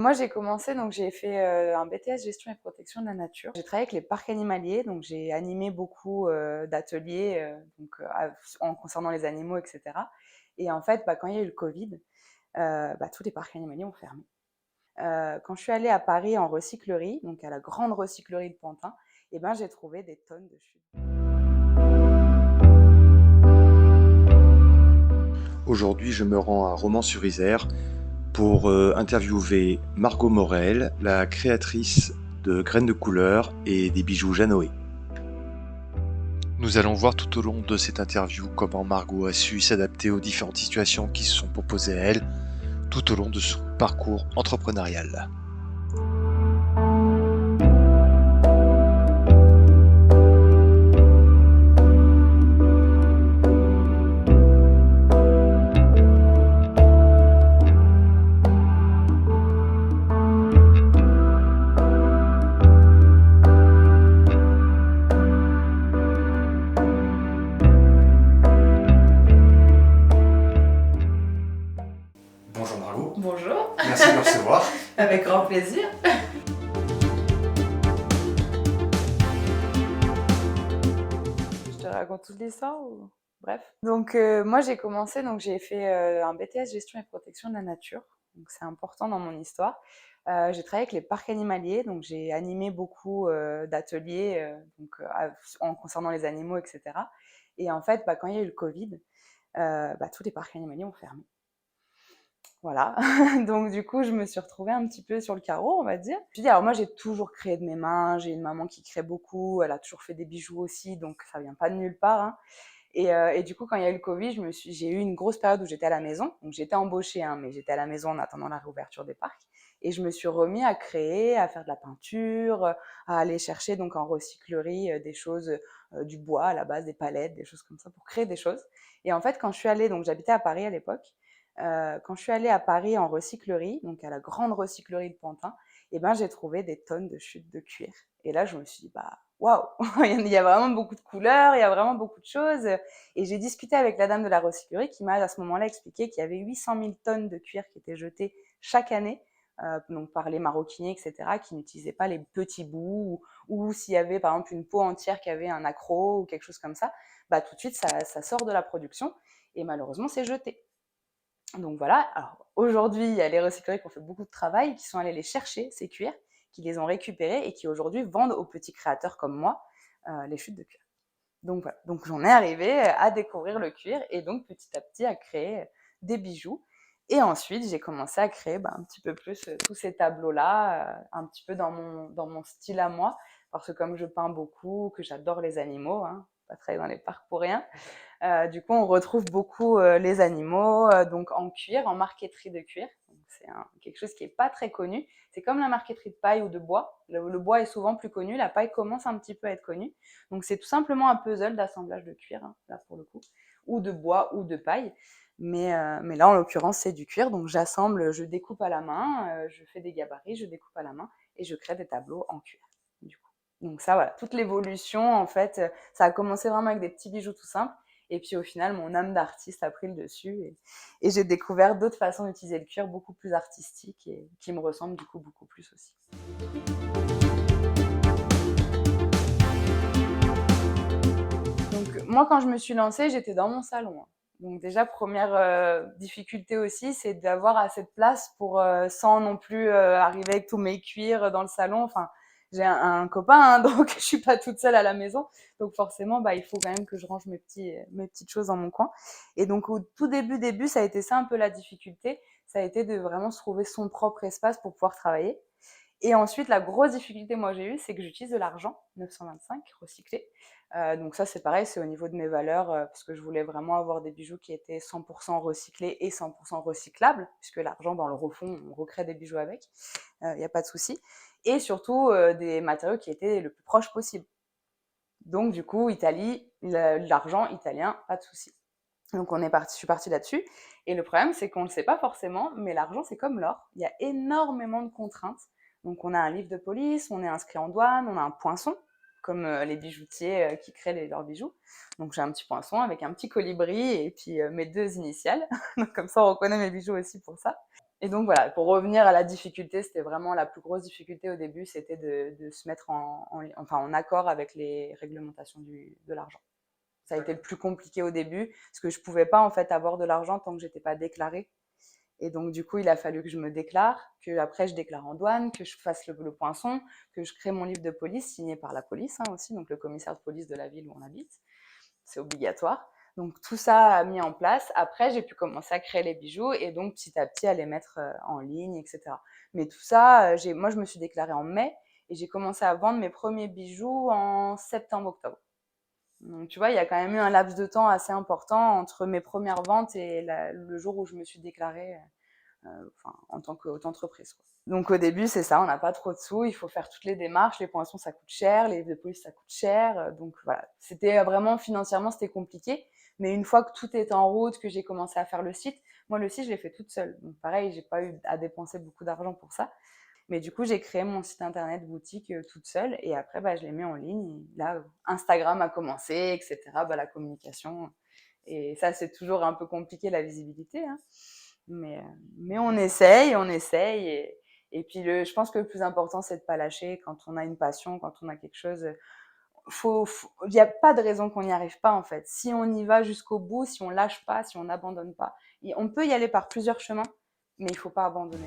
Moi, j'ai commencé, donc j'ai fait un BTS gestion et protection de la nature. J'ai travaillé avec les parcs animaliers, donc j'ai animé beaucoup d'ateliers en concernant les animaux, etc. Et en fait, quand il y a eu le Covid, tous les parcs animaliers ont fermé. Quand je suis allée à Paris en recyclerie, donc à la grande recyclerie de Pantin, j'ai trouvé des tonnes de chutes. Aujourd'hui, je me rends à Romans-sur-Isère pour interviewer Margot Morel, la créatrice de Graines de couleur et des bijoux Janoé. Nous allons voir tout au long de cette interview comment Margot a su s'adapter aux différentes situations qui se sont proposées à elle tout au long de son parcours entrepreneurial. Bonjour Margot, Bonjour, merci de me recevoir. avec grand plaisir. Je te raconte toute l'histoire ou... Bref. Donc moi j'ai commencé, donc j'ai fait un BTS gestion et protection de la nature. Donc c'est important dans mon histoire. J'ai travaillé avec les parcs animaliers, donc j'ai animé beaucoup d'ateliers en concernant les animaux, etc. Et en fait, quand il y a eu le Covid, tous les parcs animaliers ont fermé. Voilà, donc du coup, je me suis retrouvée un petit peu sur le carreau, on va dire. Je dis, alors moi, j'ai toujours créé de mes mains, j'ai une maman qui crée beaucoup, elle a toujours fait des bijoux aussi, donc ça vient pas de nulle part, hein. Et du coup, quand il y a eu le Covid, j'ai eu une grosse période où j'étais à la maison. Donc, j'étais embauchée, hein, mais j'étais à la maison en attendant la réouverture des parcs. Et je me suis remis à créer, à faire de la peinture, à aller chercher donc en recyclerie des choses, du bois à la base, des palettes, des choses comme ça pour créer des choses. Et en fait, quand je suis allée, donc j'habitais à Paris à l'époque, quand je suis allée à Paris en recyclerie, donc à la grande recyclerie de Pantin, j'ai trouvé des tonnes de chutes de cuir. Et là, je me suis dit, waouh, il y a vraiment beaucoup de couleurs, il y a vraiment beaucoup de choses. Et j'ai discuté avec la dame de la recyclerie qui m'a à ce moment-là expliqué qu'il y avait 800 000 tonnes de cuir qui étaient jetées chaque année, donc par les maroquiniers, etc., qui n'utilisaient pas les petits bouts, ou s'il y avait par exemple une peau entière qui avait un accroc ou quelque chose comme ça, tout de suite ça sort de la production et malheureusement c'est jeté. Donc voilà, alors aujourd'hui, il y a les recycleries qui ont fait beaucoup de travail, qui sont allés les chercher, ces cuirs, qui les ont récupérés et qui aujourd'hui vendent aux petits créateurs comme moi les chutes de cuir. Donc voilà, donc j'en ai arrivé à découvrir le cuir et donc petit à petit à créer des bijoux. Et ensuite, j'ai commencé à créer un petit peu plus tous ces tableaux-là, un petit peu dans mon style à moi, parce que comme je peins beaucoup, que j'adore les animaux, hein, pas très dans les parcs pour rien, du coup, on retrouve beaucoup les animaux donc en cuir, en marqueterie de cuir. C'est quelque chose qui n'est pas très connu. C'est comme la marqueterie de paille ou de bois. Le bois est souvent plus connu, la paille commence un petit peu à être connue. Donc c'est tout simplement un puzzle d'assemblage de cuir, hein, là pour le coup, ou de bois ou de paille. Mais là, en l'occurrence, c'est du cuir. Donc j'assemble, je découpe à la main, je fais des gabarits, je découpe à la main et je crée des tableaux en cuir. Du coup. Donc ça, voilà, toute l'évolution, en fait, ça a commencé vraiment avec des petits bijoux tout simples. Et puis au final, mon âme d'artiste a pris le dessus et j'ai découvert d'autres façons d'utiliser le cuir beaucoup plus artistiques et qui me ressemblent du coup beaucoup plus aussi. Donc moi, quand je me suis lancée, j'étais dans mon salon, hein. Donc déjà, première difficulté aussi, c'est d'avoir assez de place pour, sans non plus arriver avec tous mes cuirs dans le salon. Enfin, j'ai un copain, hein, donc je suis pas toute seule à la maison. Donc forcément, il faut quand même que je range mes petites choses dans mon coin. Et donc au tout début, ça a été ça un peu la difficulté. Ça a été de vraiment se trouver son propre espace pour pouvoir travailler. Et ensuite, la grosse difficulté, moi, j'ai eue, c'est que j'utilise de l'argent 925 recyclé. Donc ça, c'est pareil, c'est au niveau de mes valeurs, parce que je voulais vraiment avoir des bijoux qui étaient 100% recyclés et 100% recyclables, puisque l'argent, dans le refond, on recrée des bijoux avec, il n'y a pas de souci. Et surtout, des matériaux qui étaient le plus proches possible. Donc du coup, Italie, l'argent italien, pas de souci. Donc je suis partie là-dessus. Et le problème, c'est qu'on ne le sait pas forcément, mais l'argent, c'est comme l'or. Il y a énormément de contraintes. Donc on a un livre de police, on est inscrit en douane, on a un poinçon, comme les bijoutiers qui créent leurs bijoux. Donc j'ai un petit poinçon avec un petit colibri et puis mes deux initiales. Donc comme ça, on reconnaît mes bijoux aussi pour ça. Et donc voilà, pour revenir à la difficulté, c'était vraiment la plus grosse difficulté au début, c'était de se mettre en accord avec les réglementations de l'argent. Ça a été le plus compliqué au début, parce que je pouvais pas en fait avoir de l'argent tant que j'étais pas déclarée. Et donc du coup, il a fallu que je me déclare, que après je déclare en douane, que je fasse le poinçon, que je crée mon livre de police signé par la police aussi, donc le commissaire de police de la ville où on habite. C'est obligatoire. Donc tout ça a mis en place. Après, j'ai pu commencer à créer les bijoux et donc petit à petit à les mettre en ligne, etc. Mais tout ça, moi je me suis déclarée en mai et j'ai commencé à vendre mes premiers bijoux en septembre-octobre. Donc tu vois, il y a quand même eu un laps de temps assez important entre mes premières ventes et le jour où je me suis déclarée en tant qu'auto-entreprise. Donc au début, c'est ça, on n'a pas trop de sous, il faut faire toutes les démarches, les poinçons ça coûte cher, les livres de police ça coûte cher, donc voilà. C'était vraiment financièrement, c'était compliqué, mais une fois que tout est en route, que j'ai commencé à faire le site, moi le site je l'ai fait toute seule, donc pareil, j'ai pas eu à dépenser beaucoup d'argent pour ça. Mais du coup, j'ai créé mon site internet boutique toute seule et après, je l'ai mis en ligne. Et là, Instagram a commencé, etc. La communication. Et ça, c'est toujours un peu compliqué, la visibilité. Hein. Mais on essaye, on essaye. Et puis, je pense que le plus important, c'est de ne pas lâcher quand on a une passion, quand on a quelque chose. Il n'y a pas de raison qu'on n'y arrive pas, en fait. Si on y va jusqu'au bout, si on lâche pas, si on n'abandonne pas, on peut y aller par plusieurs chemins, mais il ne faut pas abandonner.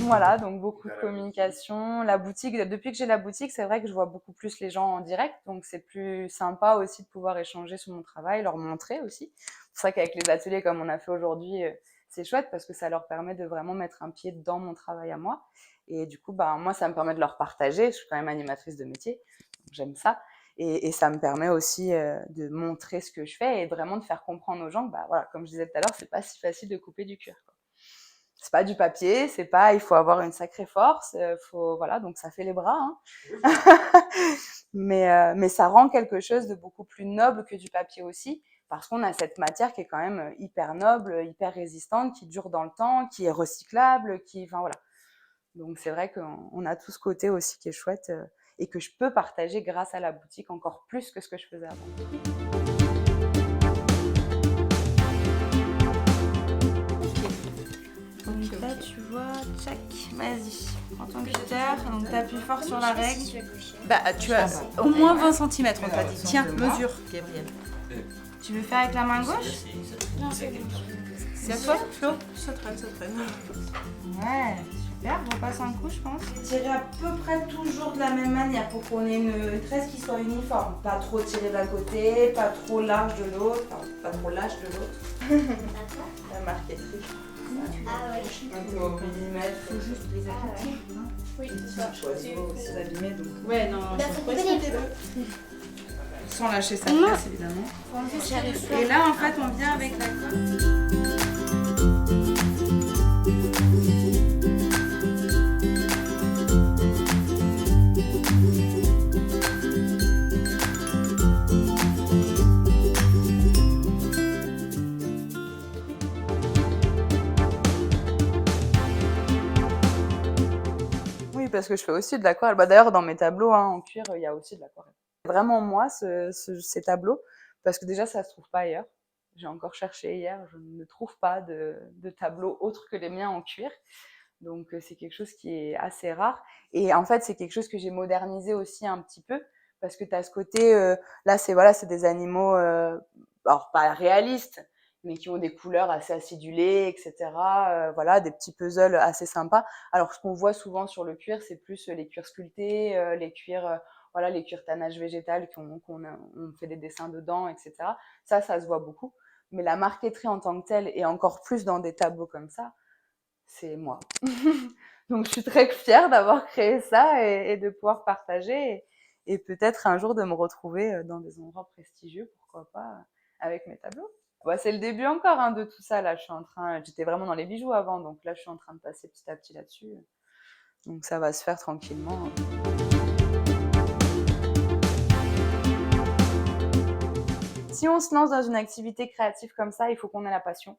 Voilà, donc beaucoup de communication. La boutique, depuis que j'ai la boutique, c'est vrai que je vois beaucoup plus les gens en direct, donc c'est plus sympa aussi de pouvoir échanger sur mon travail, leur montrer aussi. C'est vrai qu'avec les ateliers comme on a fait aujourd'hui, c'est chouette parce que ça leur permet de vraiment mettre un pied dans mon travail à moi. Et du coup, moi, ça me permet de leur partager. Je suis quand même animatrice de métier, donc j'aime ça. Et ça me permet aussi de montrer ce que je fais et vraiment de faire comprendre aux gens que, voilà, comme je disais tout à l'heure, c'est pas si facile de couper du cuir, quoi. C'est pas du papier, c'est pas, il faut avoir une sacrée force, voilà, donc ça fait les bras, hein. Mais ça rend quelque chose de beaucoup plus noble que du papier aussi, parce qu'on a cette matière qui est quand même hyper noble, hyper résistante, qui dure dans le temps, qui est recyclable, enfin voilà. Donc c'est vrai qu'on a tout ce côté aussi qui est chouette et que je peux partager grâce à la boutique encore plus que ce que je faisais avant. Donc là, tu vois, tchac, vas-y, prends ton cutter, donc t'appuies fort sur la règle. Tu as au moins 20 cm, on t'a dit. Tiens, mesure, Gabriel. Tu veux faire avec la main gauche? Non, c'est bon. C'est à toi, Flo? Ça traîne. Ouais, super, on passe un coup, je pense. Tirer à peu près toujours de la même manière pour qu'on ait une tresse qui soit uniforme. Pas trop tiré d'un côté, pas trop large de l'autre, pas trop lâche de l'autre. La marqueterie. Ah ouais. Un peu au millimètre. Faut juste les appliquer. Oui, c'est ça. Oiseaux aussi abîmés, donc. Ouais, non, Faut couper les deux. Sans lâcher sa tresse, évidemment. Et là, en fait, on vient avec la colle. Oui, parce que je fais aussi de l'aquarelle. D'ailleurs, dans mes tableaux en cuir, il y a aussi de l'aquarelle. C'est vraiment moi, ces tableaux, parce que déjà, ça ne se trouve pas ailleurs. J'ai encore cherché hier, je ne trouve pas de tableaux autres que les miens en cuir. Donc, c'est quelque chose qui est assez rare. Et en fait, c'est quelque chose que j'ai modernisé aussi un petit peu, parce que tu as ce côté, là, c'est des animaux, alors pas réalistes, mais qui ont des couleurs assez acidulées, etc. Voilà, des petits puzzles assez sympas. Alors, ce qu'on voit souvent sur le cuir, c'est plus les cuirs sculptés, les cuirs, voilà, les cuirs tannage végétal on fait des dessins dedans, etc. Ça se voit beaucoup. Mais la marqueterie en tant que telle, et encore plus dans des tableaux comme ça, c'est moi. Donc, je suis très fière d'avoir créé ça et de pouvoir partager et peut-être un jour de me retrouver dans des endroits prestigieux, pourquoi pas, avec mes tableaux. C'est le début encore de tout ça. Là, j'étais vraiment dans les bijoux avant, donc là, je suis en train de passer petit à petit là-dessus. Donc, ça va se faire tranquillement. Si on se lance dans une activité créative comme ça, il faut qu'on ait la passion.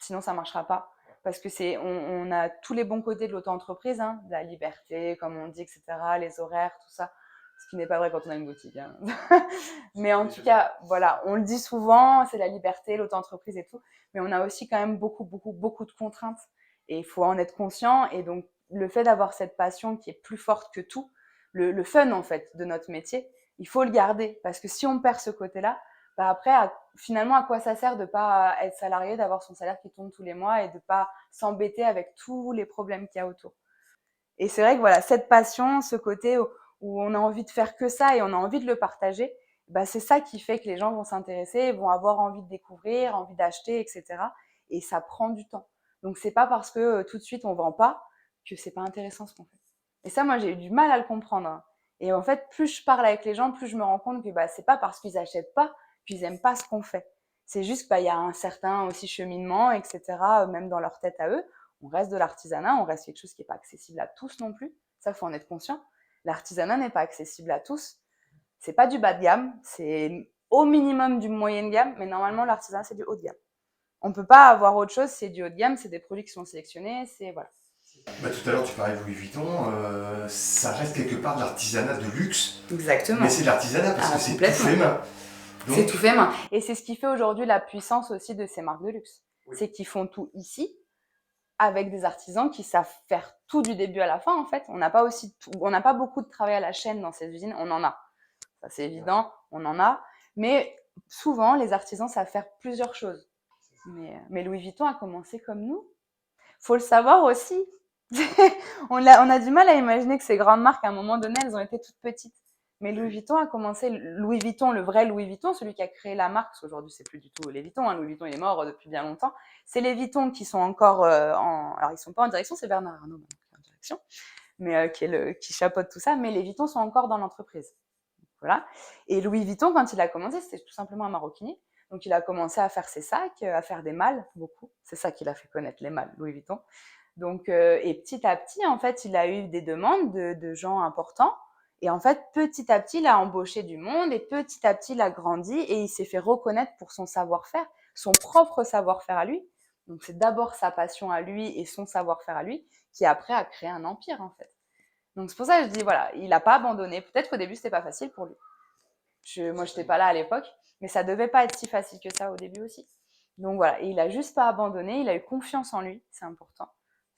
Sinon, ça ne marchera pas. Parce que on a tous les bons côtés de l'auto-entreprise, la liberté, comme on dit, etc., les horaires, tout ça. Ce qui n'est pas vrai quand on a une boutique. Hein. Mais en tout cas, voilà, on le dit souvent, c'est la liberté, l'auto-entreprise et tout. Mais on a aussi quand même beaucoup de contraintes. Et il faut en être conscient. Et donc, le fait d'avoir cette passion qui est plus forte que tout, le fun en fait de notre métier, il faut le garder. Parce que si on perd ce côté-là, bah après, finalement, à quoi ça sert de ne pas être salarié, d'avoir son salaire qui tombe tous les mois et de ne pas s'embêter avec tous les problèmes qu'il y a autour. Et c'est vrai que voilà, cette passion, ce côté où on a envie de faire que ça et on a envie de le partager, bah c'est ça qui fait que les gens vont s'intéresser, vont avoir envie de découvrir, envie d'acheter, etc. Et ça prend du temps. Donc c'est pas parce que tout de suite on vend pas que c'est pas intéressant ce qu'on fait. Et ça, moi, j'ai eu du mal à le comprendre. Hein. Et en fait, plus je parle avec les gens, plus je me rends compte que bah c'est pas parce qu'ils achètent pas qu'ils aiment pas ce qu'on fait. C'est juste qu'il y a un certain aussi cheminement, etc. Même dans leur tête à eux. On reste de l'artisanat, on reste quelque chose qui n'est pas accessible à tous non plus. Ça, il faut en être conscient. L'artisanat n'est pas accessible à tous. C'est pas du bas de gamme, c'est au minimum du moyen de gamme, mais normalement, l'artisanat, c'est du haut de gamme. On ne peut pas avoir autre chose, c'est du haut de gamme, c'est des produits qui sont sélectionnés, c'est voilà. Bah, tout à l'heure, tu parlais de Louis Vuitton, ça reste quelque part de l'artisanat de luxe. Exactement. Mais c'est de l'artisanat parce que c'est tout fait main. Donc... C'est tout fait main. Et c'est ce qui fait aujourd'hui la puissance aussi de ces marques de luxe. Oui. C'est qu'ils font tout ici, avec des artisans qui savent faire tout du début à la fin, en fait. On n'a pas beaucoup de travail à la chaîne dans ces usines, on en a. Ça, c'est évident, on en a. Mais souvent, les artisans savent faire plusieurs choses. Mais Louis Vuitton a commencé comme nous. Faut le savoir aussi. on a du mal à imaginer que ces grandes marques, à un moment donné, elles ont été toutes petites. Mais Louis Vuitton a commencé, Louis Vuitton, le vrai Louis Vuitton, celui qui a créé la marque, parce qu'aujourd'hui, c'est plus du tout les Vuitton, hein. Louis Vuitton, il est mort depuis bien longtemps. C'est les Vuitton qui sont encore alors ils sont pas en direction, c'est Bernard Arnault qui est en direction, mais qui chapeaute tout ça, mais les Vuitton sont encore dans l'entreprise. Voilà. Et Louis Vuitton, quand il a commencé, c'était tout simplement un maroquinier. Donc, il a commencé à faire ses sacs, à faire des malles, beaucoup. C'est ça qui l'a fait connaître, les malles, Louis Vuitton. Donc, et petit à petit, en fait, il a eu des demandes de gens importants. Et en fait, petit à petit, il a embauché du monde et petit à petit, il a grandi et il s'est fait reconnaître pour son savoir-faire, son propre savoir-faire à lui. Donc, c'est d'abord sa passion à lui et son savoir-faire à lui qui, après, a créé un empire, en fait. Donc, c'est pour ça que je dis, voilà, il n'a pas abandonné. Peut-être qu'au début, c'était pas facile pour lui. Moi, je n'étais pas là à l'époque, mais ça devait pas être si facile que ça au début aussi. Donc, voilà, et il a juste pas abandonné. Il a eu confiance en lui, c'est important.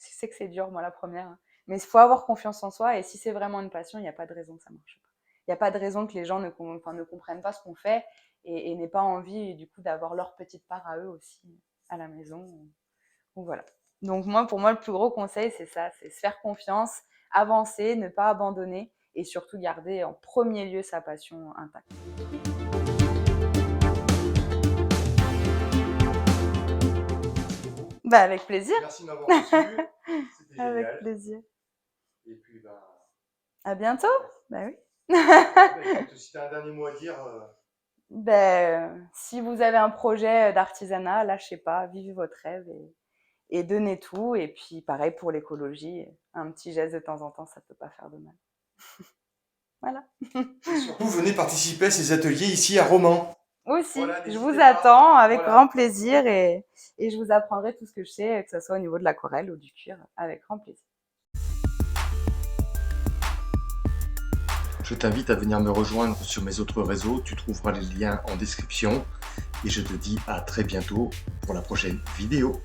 Je sais que c'est dur, moi, la première. Hein. Mais il faut avoir confiance en soi et si c'est vraiment une passion, il n'y a pas de raison que ça ne marche pas. Il n'y a pas de raison que les gens ne comprennent pas ce qu'on fait et n'aient pas envie du coup d'avoir leur petite part à eux aussi à la maison. Donc voilà. Donc pour moi, le plus gros conseil, c'est ça, c'est se faire confiance, avancer, ne pas abandonner et surtout garder en premier lieu sa passion intacte. Bah avec plaisir. Merci de m'avoir reçu. C'était avec génial. Plaisir. Et puis, à bientôt. Bah oui. Écoute, si tu as un dernier mot à dire. Si vous avez un projet d'artisanat, lâchez pas, vivez votre rêve et donnez tout. Et puis pareil pour l'écologie, un petit geste de temps en temps, ça peut pas faire de mal. Voilà. Et surtout, venez participer à ces ateliers ici à Romans. Aussi, voilà, je vous attends avec grand plaisir et je vous apprendrai tout ce que je sais, que ce soit au niveau de l'aquarelle ou du cuir, avec grand plaisir. Je t'invite à venir me rejoindre sur mes autres réseaux, tu trouveras les liens en description et je te dis à très bientôt pour la prochaine vidéo.